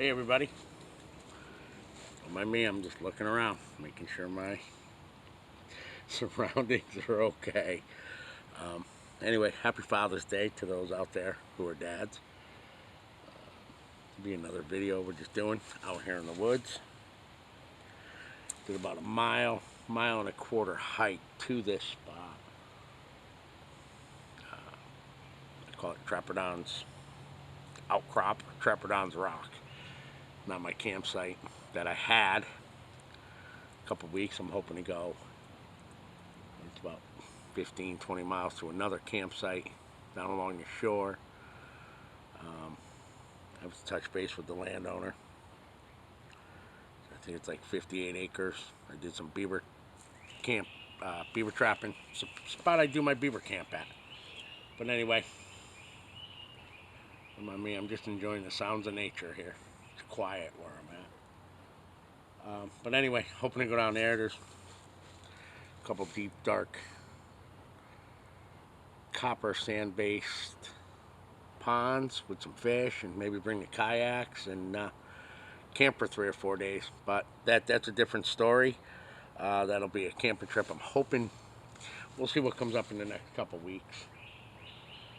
Hey everybody, don't mind me, I'm just looking around, making sure my surroundings are okay. Um, anyway, happy Father's Day to those out there who are dads. Be another video we're just doing out here in the woods. Did about a mile and a quarter hike to this spot. I call it Trapperdon's Outcrop, Trapperdon's Rock. Not my campsite that I had a couple weeks. I'm hoping to go. It's about 15, 20 miles to another campsite down along the shore. I have to touch base with the landowner. I think it's like 58 acres. I did some beaver trapping. It's a spot I do my beaver camp at. But anyway, remind me, I'm just enjoying the sounds of nature here. It's quiet where I'm at. But anyway, hoping to go down there. There's a couple deep, dark, copper sand-based ponds with some fish, and maybe bring the kayaks and camp for 3 or 4 days. But that's a different story. That'll be a camping trip. I'm hoping we'll see what comes up in the next couple weeks.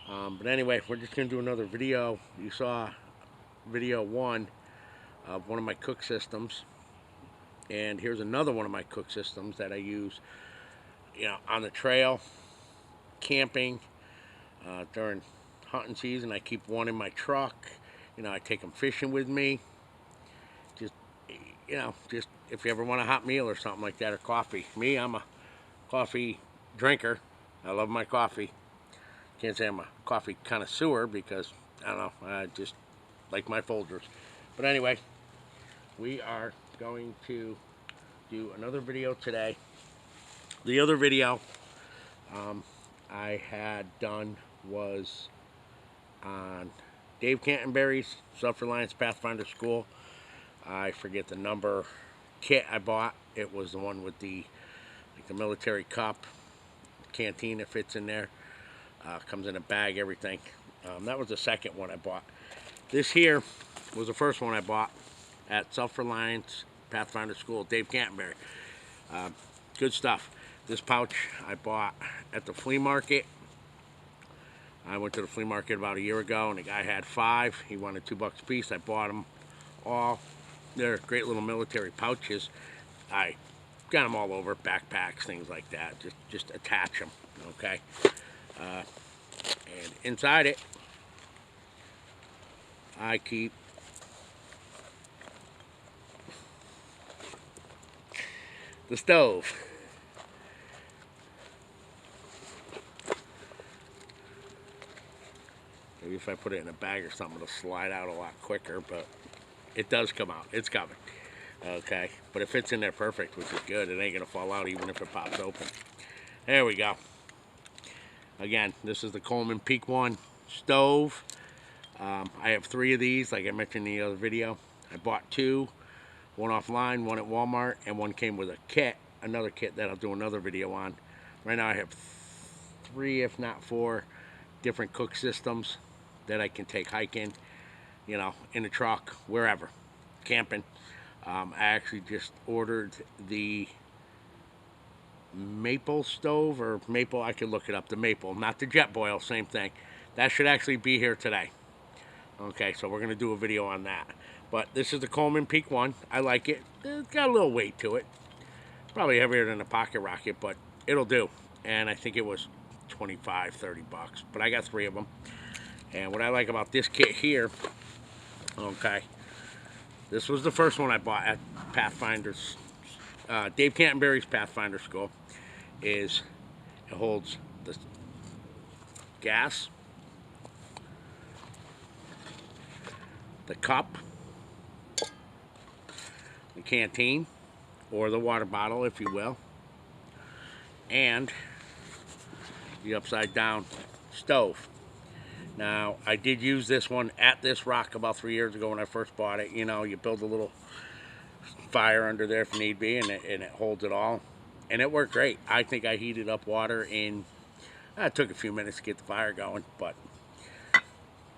But anyway, we're just gonna do another video. You saw video 1 of one of my cook systems, and here's another one of my cook systems that I use, on the trail, camping, during hunting season. I keep one in my truck. I take them fishing with me. Just if you ever want a hot meal or something like that, or coffee. Me, I'm a coffee drinker. I love my coffee. Can't say I'm a coffee connoisseur because, I don't know, I just like my Folgers. But anyway, we are going to do another video today. The other video I had done was on Dave Canterbury's Self-Reliance Pathfinder School. I forget the number kit I bought. It was the one with the military cup, canteen that fits in there. Comes in a bag, everything. That was the second one I bought. This here was the first one I bought at Self-Reliance Pathfinder School, Dave Canterbury. Good stuff. This pouch I bought at the flea market. I went to the flea market about a year ago, and the guy had 5. He wanted $2 a piece. I bought them all. They're great little military pouches. I got them all over, backpacks, things like that. Just attach them, okay? And inside it, I keep the stove. Maybe if I put it in a bag or something, it'll slide out a lot quicker, but it does come out. It's coming. Okay, but it fits in there perfect, which is good. It ain't gonna fall out even if it pops open. There we go. Again, this is the Coleman Peak 1 stove. I have 3 of these, like I mentioned in the other video. I bought 2, one offline, one at Walmart, and one came with a kit, another kit that I'll do another video on. Right now I have 3, if not 4, different cook systems that I can take hiking, in the truck, wherever, camping. I actually just ordered the maple stove, or maple, I can look it up, the maple, not the jet boil, same thing. That should actually be here today. Okay, so we're going to do a video on that. But this is the Coleman Peak 1. I like it. It's got a little weight to it. Probably heavier than a pocket rocket, but it'll do. And I think it was 25, 30 bucks. But I got 3 of them. And what I like about this kit here, okay, this was the first one I bought at Pathfinder's, Dave Canterbury's Pathfinder School, is it holds the gas, the cup, the canteen, or the water bottle, if you will, and the upside down stove. Now, I did use this one at this rock about 3 years ago when I first bought it. You build a little fire under there if need be, and it holds it all. And it worked great. I think I heated up water in, it took a few minutes to get the fire going, but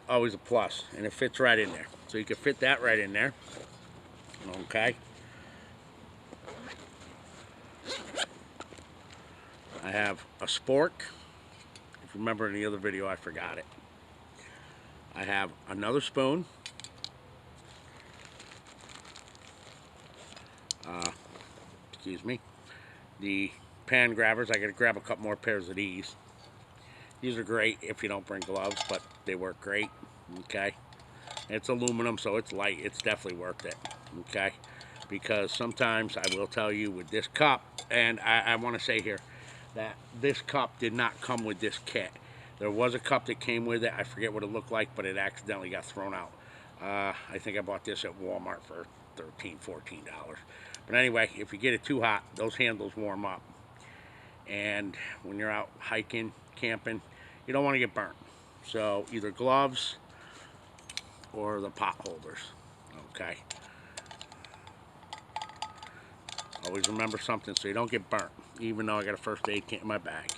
always a plus, and it fits right in there. So you can fit that right in there. Okay. I have a spork. If you remember in the other video, I forgot it. I have another spoon. Excuse me. The pan grabbers. I got to grab a couple more pairs of these. These are great if you don't bring gloves, but they work great. Okay. It's aluminum, so it's light. It's definitely worth it. Okay. Because sometimes I will tell you with this cup, and I want to say here that this cup did not come with this kit. There was a cup that came with it. I forget what it looked like, but it accidentally got thrown out. I think I bought this at Walmart for $13, $14. But anyway, if you get it too hot, those handles warm up. And when you're out hiking, camping, you don't want to get burnt. So either gloves or the pot holders. Okay. Always remember something so you don't get burnt, even though I got a first aid kit in my bag.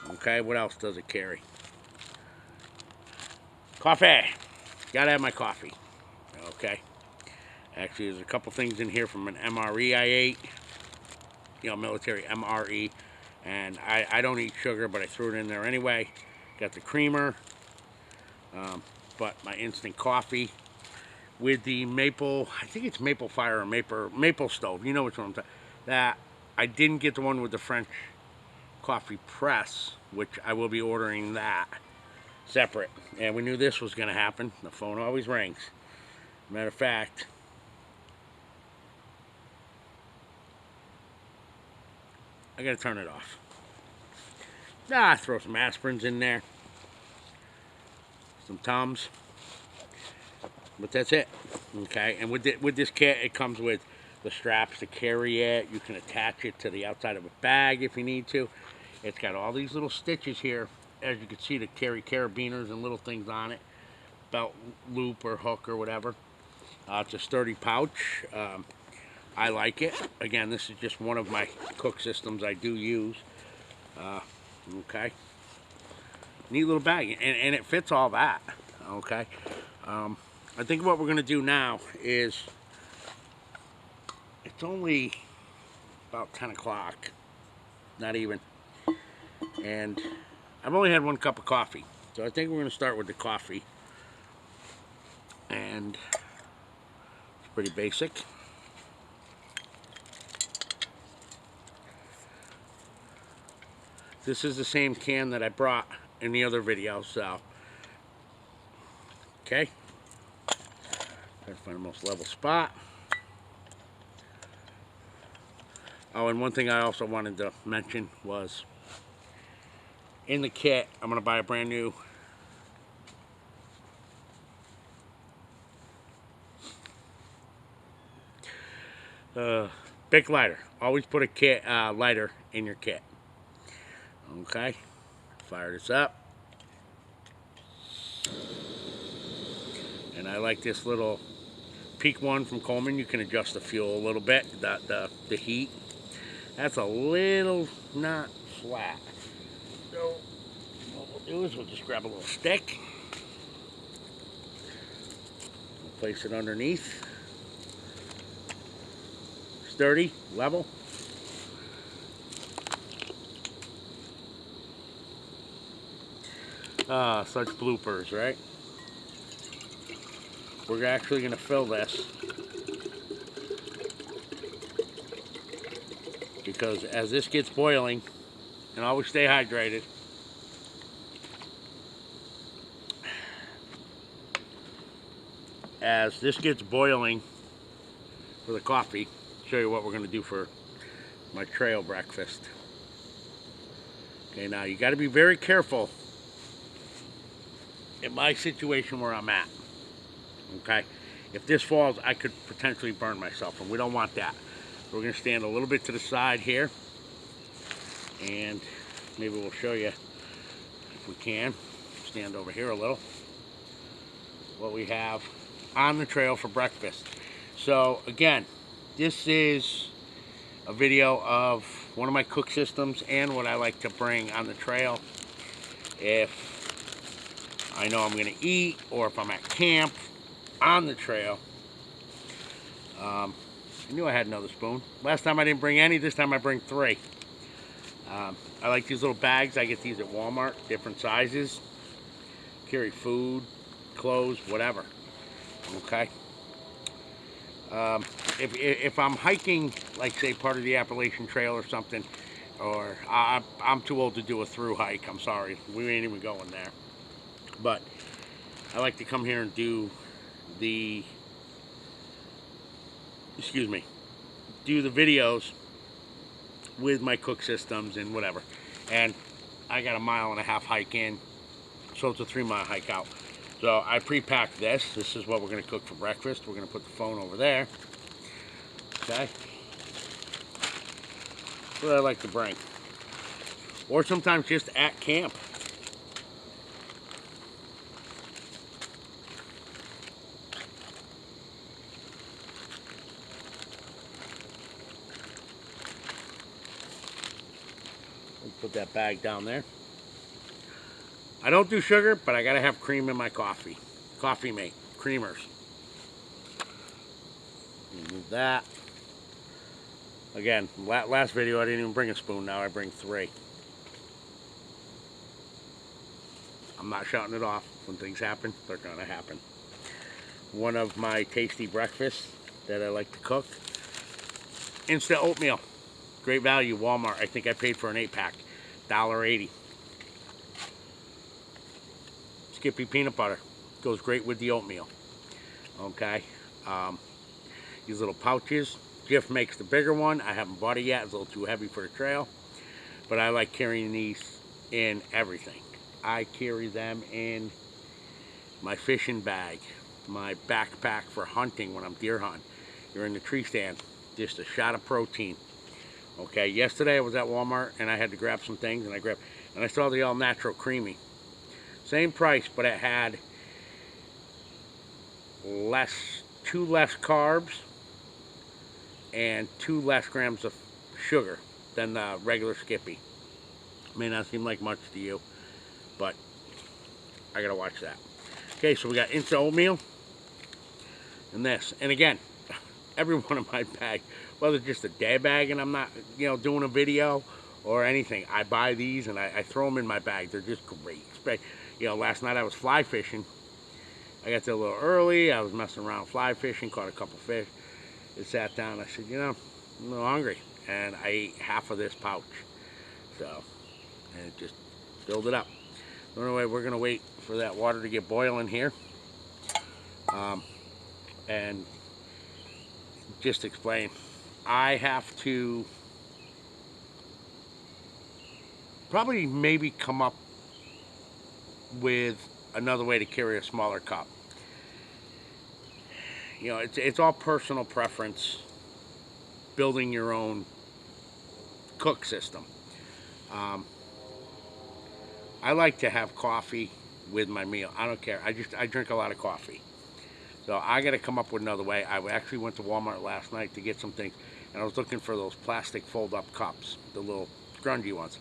Okay, what else does it carry? Coffee. Gotta have my coffee. Okay. Actually, there's a couple things in here from an MRE I ate. You know, military MRE. And I don't eat sugar, but I threw it in there anyway. Got the creamer. But my instant coffee with the maple, I think it's maple fire or maple stove. You know which one I'm talking about. That I didn't get the one with the French coffee press, which I will be ordering that separate. And we knew this was going to happen. The phone always rings. Matter of fact, I got to turn it off. Throw some aspirins in there. Some Tums. But that's it. Okay, and with this kit, it comes with the straps to carry it. You can attach it to the outside of a bag if you need to. It's got all these little stitches here, as you can see, to carry carabiners and little things on it. Belt loop or hook or whatever. It's a sturdy pouch. I like it. Again, this is just one of my cook systems I do use. Okay. Neat little bag, and it fits all that. Okay. I think what we're going to do now is, it's only about 10 o'clock, not even, and I've only had one cup of coffee, so I think we're going to start with the coffee, and it's pretty basic. This is the same can that I brought in the other video, so, okay. Try to find the most level spot. Oh, and one thing I also wanted to mention was, in the kit, I'm going to buy a brand new big lighter. Always put a lighter in your kit. Okay, fire this up. And I like this little Peak one from Coleman. You can adjust the fuel a little bit, the heat. That's a little not flat. So what we'll do is we'll just grab a little stick. We'll place it underneath. Sturdy, level. Such bloopers, right? We're actually going to fill this because as this gets boiling, and always stay hydrated, as this gets boiling for the coffee, show you what we're going to do for my trail breakfast. Okay, now you got to be very careful in my situation where I'm at. Okay, if this falls, I could potentially burn myself, and we don't want that. So we're going to stand a little bit to the side here, and maybe we'll show you if we can. Stand over here a little. What we have on the trail for breakfast. So again, this is a video of one of my cook systems and what I like to bring on the trail if I know I'm going to eat, or if I'm at camp on the trail. I knew I had another spoon. Last time I didn't bring any, this time I bring 3. I like these little bags. I get these at Walmart, different sizes. Carry food, clothes, whatever. Okay. If I'm hiking, like say part of the Appalachian Trail or something, or I'm too old to do a through hike. I'm sorry, we ain't even going there. But I like to come here and do the, excuse me, do the videos with my cook systems and whatever. And I got a 1.5 mile hike in, so it's a 3 mile hike out. So I pre-packed this. This is what we're going to cook for breakfast. We're going to put the phone over there. Okay. That's what I like to bring. Or sometimes just at camp. Put that bag down there. I don't do sugar, but I gotta have cream in my coffee. Coffee mate, creamers. Remove that. Again, last video I didn't even bring a spoon. Now I bring 3. I'm not shutting it off. When things happen, they're gonna happen. One of my tasty breakfasts that I like to cook: instant oatmeal. Great value, Walmart. I think I paid for an 8-pack, $1.80. Skippy peanut butter goes great with the oatmeal. Okay, these little pouches. Jif makes the bigger one. I haven't bought it yet. It's a little too heavy for the trail, but I like carrying these in everything. I carry them in my fishing bag, my backpack for hunting when I'm deer hunting. You're in the tree stand, just a shot of protein. Okay, yesterday I was at Walmart and I had to grab some things, and I saw the all natural creamy. Same price, but it had 2 less carbs and 2 less grams of sugar than the regular Skippy. May not seem like much to you, but I gotta watch that. Okay, so we got instant oatmeal and this. And again, every one of my bags, whether it's just a day bag and I'm not, doing a video or anything, I buy these and I throw them in my bag. They're just great. Last night I was fly fishing. I got there a little early. I was messing around fly fishing, caught a couple fish. I sat down. I said, I'm a little hungry, and I ate half of this pouch. So, and it just filled it up. So anyway, we're gonna wait for that water to get boiling here, and just explain. I have to probably maybe come up with another way to carry a smaller cup. It's all personal preference, building your own cook system. I like to have coffee with my meal. I don't care. I drink a lot of coffee. So I got to come up with another way. I actually went to Walmart last night to get some things, and I was looking for those plastic fold-up cups, the little grungy ones.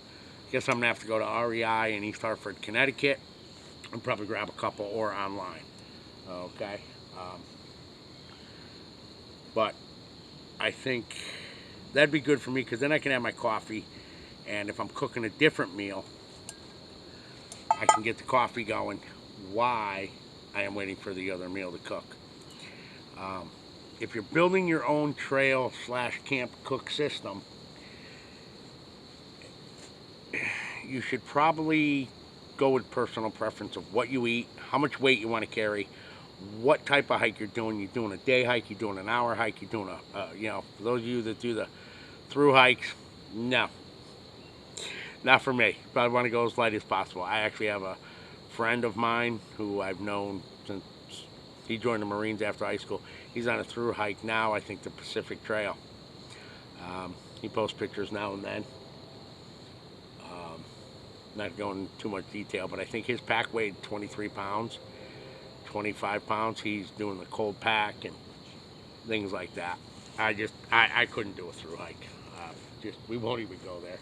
Guess I'm gonna have to go to REI in East Hartford, Connecticut, and probably grab a couple or online. Okay. But I think that'd be good for me, because then I can have my coffee, and if I'm cooking a different meal, I can get the coffee going while I am waiting for the other meal to cook. If you're building your own trail / camp cook system, you should probably go with personal preference of what you eat, how much weight you want to carry, what type of hike you're doing. You're doing a day hike, you're doing an hour hike, you're doing for those of you that do the through hikes, no, not for me. Probably want to go as light as possible. I actually have a friend of mine who I've known since he joined the Marines after high school. He's on a through hike now, I think the Pacific Trail. He posts pictures now and then. Not going into too much detail, but I think his pack weighed 23 pounds, 25 pounds. He's doing the cold pack and things like that. I couldn't do a through hike. We won't even go there.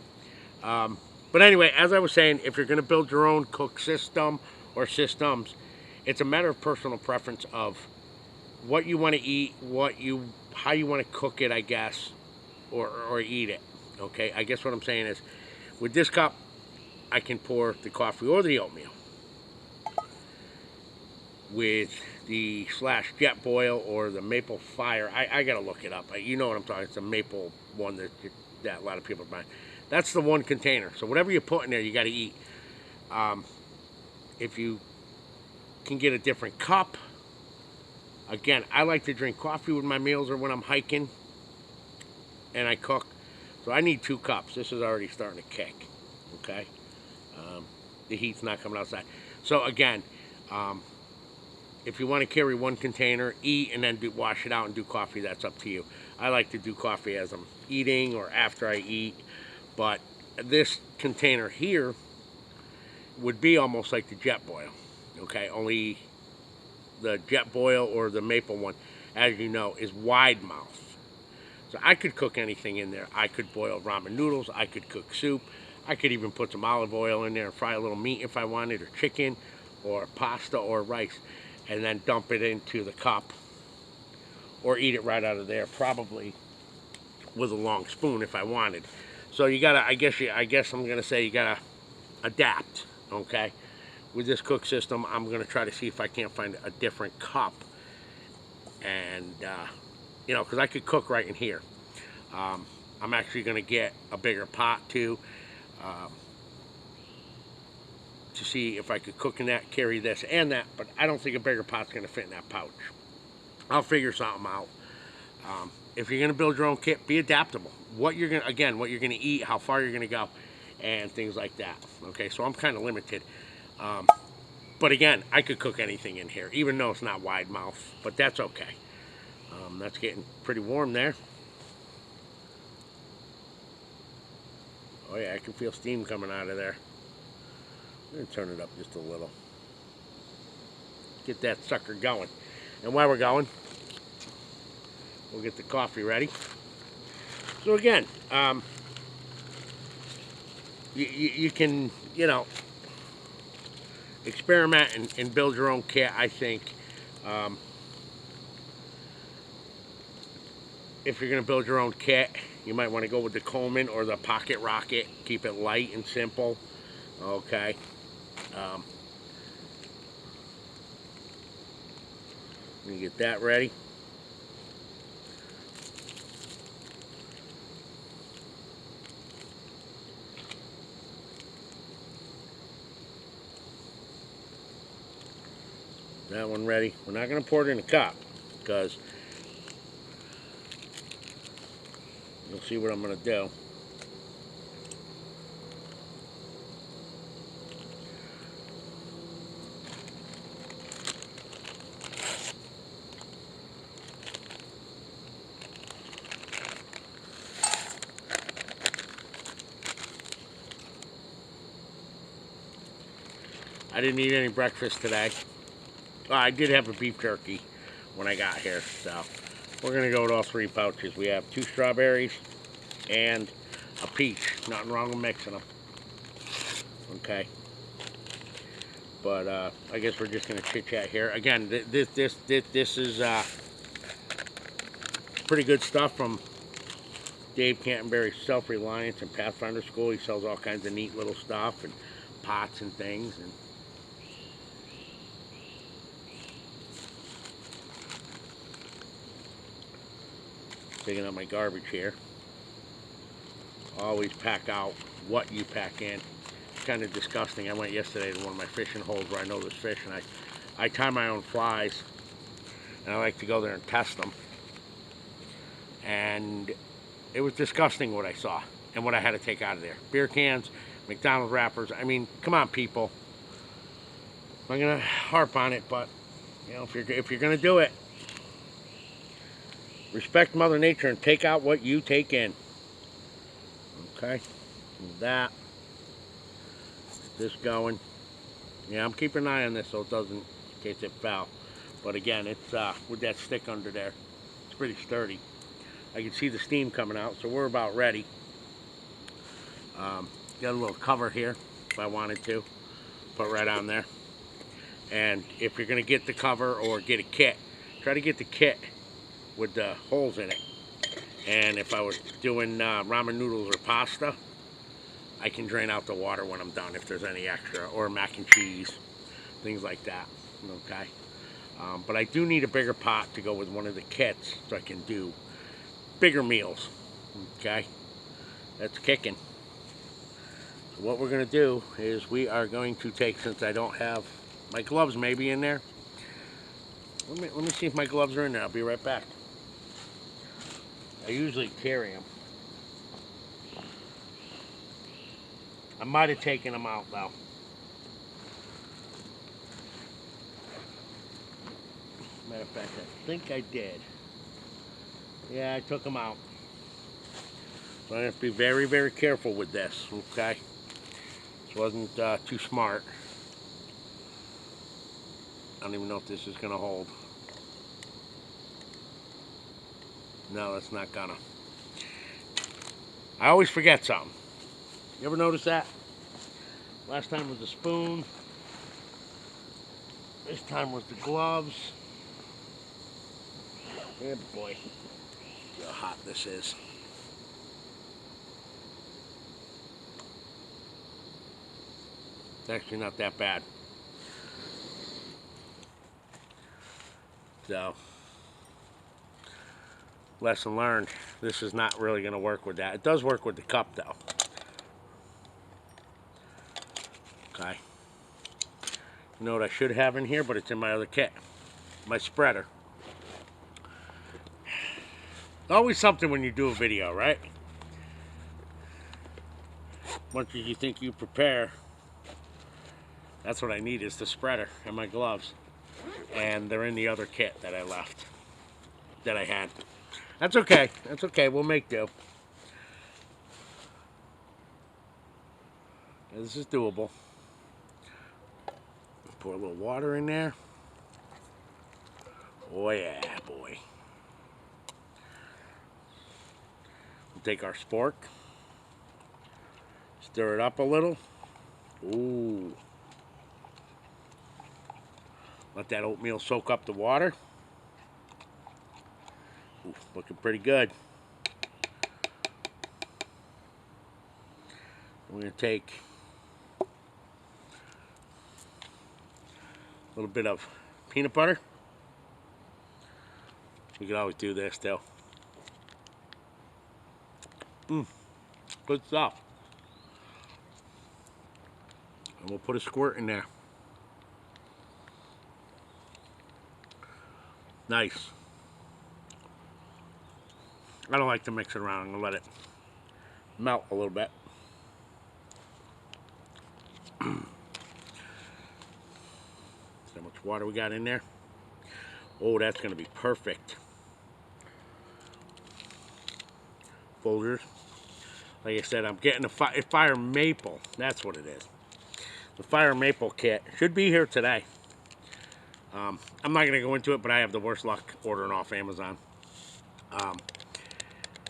But anyway, as I was saying, if you're going to build your own cook system or systems. It's a matter of personal preference of what you want to eat, how you want to cook it, I guess, or eat it. Okay, I guess what I'm saying is, with this cup, I can pour the coffee or the oatmeal. With the slash jet boil or the maple fire, I gotta look it up. You know what I'm talking. It's a maple one that a lot of people are buying. That's the one container. So whatever you put in there, you got to eat. If you can get a different cup, again, I like to drink coffee with my meals or when I'm hiking and I cook. So I need 2 cups. This is already starting to kick. Okay, the heat's not coming outside. So again, if you want to carry one container, eat and then wash it out and do coffee, that's up to you. I like to do coffee as I'm eating or after I eat. But this container here would be almost like the jet boil. Okay, only the jet boil or the maple one, as you know, is wide mouth. So I could cook anything in there. I could boil ramen noodles. I could cook soup. I could even put some olive oil in there and fry a little meat if I wanted, or chicken, or pasta, or rice, and then dump it into the cup, or eat it right out of there, probably with a long spoon if I wanted. So you gotta, I guess I'm gonna say you gotta adapt. Okay, with this cook system, I'm gonna try to see if I can't find a different cup, and because I could cook right in here. I'm actually gonna get a bigger pot too. Um, to see if I could cook in that, carry this and that, but I don't think a bigger pot's going to fit in that pouch. I'll figure something out. If you're going to build your own kit, be adaptable. What you're going to eat, how far you're going to go, and things like that. Okay, so I'm kind of limited. But again, I could cook anything in here, even though it's not wide mouth, but that's okay. That's getting pretty warm there. Oh yeah, I can feel steam coming out of there. I'm going to turn it up just a little. Get that sucker going. And while we're going, we'll get the coffee ready. So again, you can, experiment and build your own kit, I think. If you're going to build your own kit, you might want to go with the Coleman or the Pocket Rocket. Keep it light and simple. Okay. Let me get that ready. That one ready. We're not going to pour it in a cup because you'll see what I'm going to do. I didn't eat any breakfast today. Well, I did have a beef jerky when I got here, so we're going to go with all 3 pouches. We have 2 strawberries and a peach. Nothing wrong with mixing them. Okay. But I guess we're just going to chit-chat here. Again, this is pretty good stuff from Dave Canterbury's Self-Reliance and Pathfinder School. He sells all kinds of neat little stuff and pots and things. And picking up my garbage here. Always pack out what you pack in. It's kind of disgusting. I went yesterday to one of my fishing holes where I know there's fish, and I tie my own flies, and I like to go there and test them. And it was disgusting what I saw and what I had to take out of there. Beer cans, McDonald's wrappers. I mean, come on, people. I'm not gonna harp on it, but if you're gonna do it, respect Mother Nature and take out what you take in. Okay, that. Get this going. Yeah, I'm keeping an eye on this so it doesn't, in case it fell. But again, it's with that stick under there, it's pretty sturdy. I can see the steam coming out, so we're about ready. Got a little cover here if I wanted to. Put right on there. And if you're going to get the cover or get a kit, try to get the kit with the holes in it. And if I was doing ramen noodles or pasta, I can drain out the water when I'm done if there's any extra, or mac and cheese, things like that. Okay. But I do need a bigger pot to go with one of the kits so I can do bigger meals. Okay. That's kicking. So what we're going to do is we are going to take, since I don't have my gloves maybe in there. Let me see if my gloves are in there. I'll be right back. I usually carry them. I might have taken them out though. Matter of fact, I think I did. Yeah, I took them out. So I have to be very, very careful with this, okay? This wasn't too smart. I don't even know if this is gonna hold. No, it's not gonna. I always forget something. You ever notice that? Last time was the spoon. This time was the gloves. Yeah, boy. Look how hot this is. It's actually not that bad. So, lesson learned. This is not really going to work with that. It does work with the cup though. Okay. You know what I should have in here, but it's in my other kit. My spreader. Always something when you do a video, right? Once you think you prepare, that's what I need is the spreader and my gloves. And they're in the other kit that I left, that I had. That's okay. That's okay. We'll make do. This is doable. Pour a little water in there. Oh yeah, boy. We'll take our spork. Stir it up a little. Ooh. Let that oatmeal soak up the water. Ooh, looking pretty good. We're going to take a little bit of peanut butter. You can always do this though. Good stuff. And we'll put a squirt in there. Nice. I don't like to mix it around. I'm going to let it melt a little bit. See how much water we got in there? Oh, that's going to be perfect. Folgers. Like I said, I'm getting a fire maple. That's what it is. The fire maple kit should be here today. I'm not going to go into it, but I have the worst luck ordering off Amazon.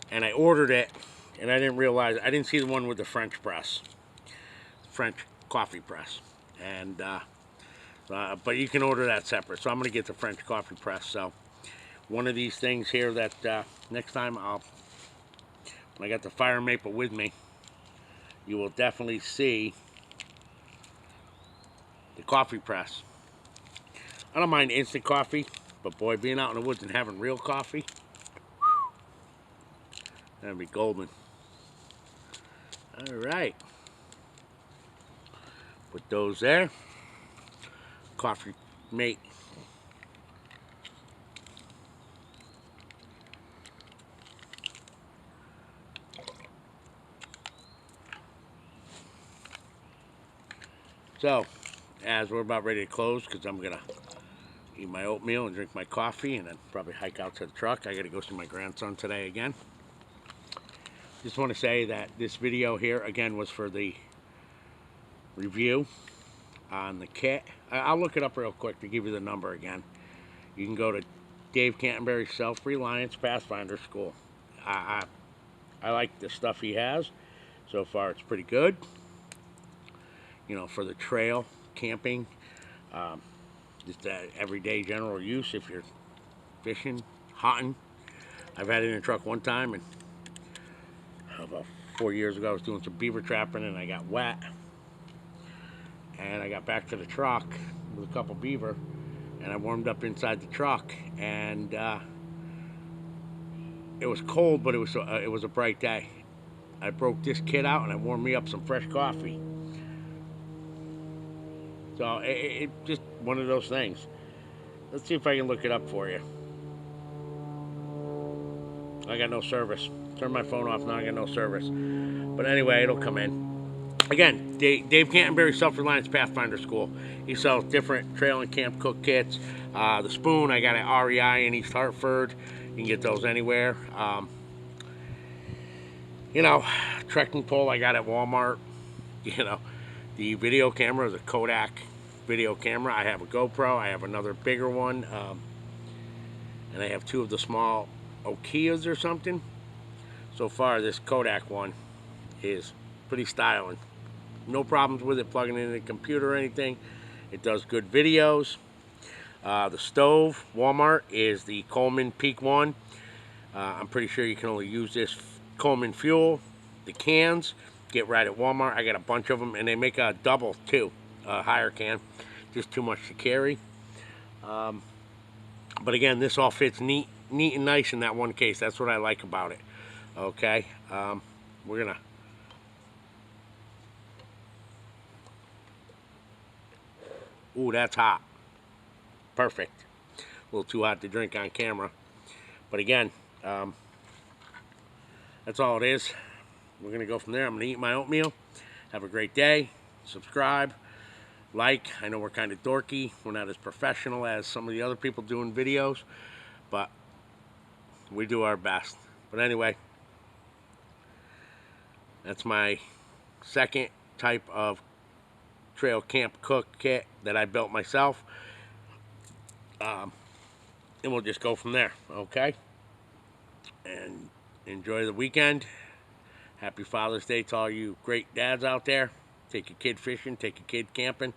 And I ordered it, and I didn't realize, I didn't see the one with the French press. French coffee press. And, but you can order that separate. So I'm going to get the French coffee press. So one of these things here that next time when I got the fire maple with me, you will definitely see the coffee press. I don't mind instant coffee, but boy, being out in the woods and having real coffee, that'd be golden. All right. Put those there. Coffee mate. So, as we're about ready to close, because I'm going to eat my oatmeal and drink my coffee and then probably hike out to the truck. I got to go see my grandson today again. Just want to say that this video here, again, was for the review on the kit. I'll look it up real quick to give you the number again. You can go to Dave Canterbury Self-Reliance Pathfinder School. I like the stuff he has. So far, it's pretty good. You know, for the trail, camping. Just everyday general use if you're fishing, hunting. I've had it in a truck one time, and about 4 years ago I was doing some beaver trapping and I got wet. And I got back to the truck with a couple beaver, and I warmed up inside the truck, and it was cold, but it was a bright day. I broke this kit out and I warmed me up some fresh coffee. So it just one of those things. Let's see if I can look it up for you. I got no service. Turn my phone off now. I got no service. But anyway, it'll come in. Again, Dave Canterbury, Self-Reliance Pathfinder School. He sells different trail and camp cook kits. The spoon I got at REI in East Hartford. You can get those anywhere. You know, trekking pole I got at Walmart. You know, the video camera is a Kodak video camera. I have a GoPro. I have another bigger one. And I have two of the small Okiyas or something. So far, this Kodak one is pretty styling. No problems with it plugging into the computer or anything. It does good videos. The stove, Walmart, is the Coleman Peak 1. I'm pretty sure you can only use this Coleman fuel. The cans, get right at Walmart. I got a bunch of them, and they make a double, too. A higher can. Just too much to carry. But again, this all fits neat and nice in that one case. That's what I like about it. Okay. We're going to... Ooh, that's hot. Perfect. A little too hot to drink on camera. But again, that's all it is. We're going to go from there. I'm going to eat my oatmeal. Have a great day. Subscribe. Like. I know we're kind of dorky. We're not as professional as some of the other people doing videos. But we do our best. But anyway, that's my second type of trail camp cook kit that I built myself. And we'll just go from there, okay? And enjoy the weekend. Happy Father's Day to all you great dads out there. Take your kid fishing, take your kid camping,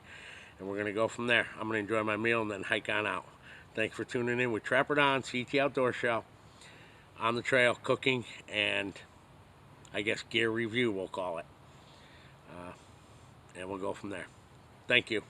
and we're going to go from there. I'm going to enjoy my meal and then hike on out. Thanks for tuning in with Trapper Don, CT Outdoor Show, on the trail, cooking, and I guess gear review, we'll call it. And we'll go from there. Thank you.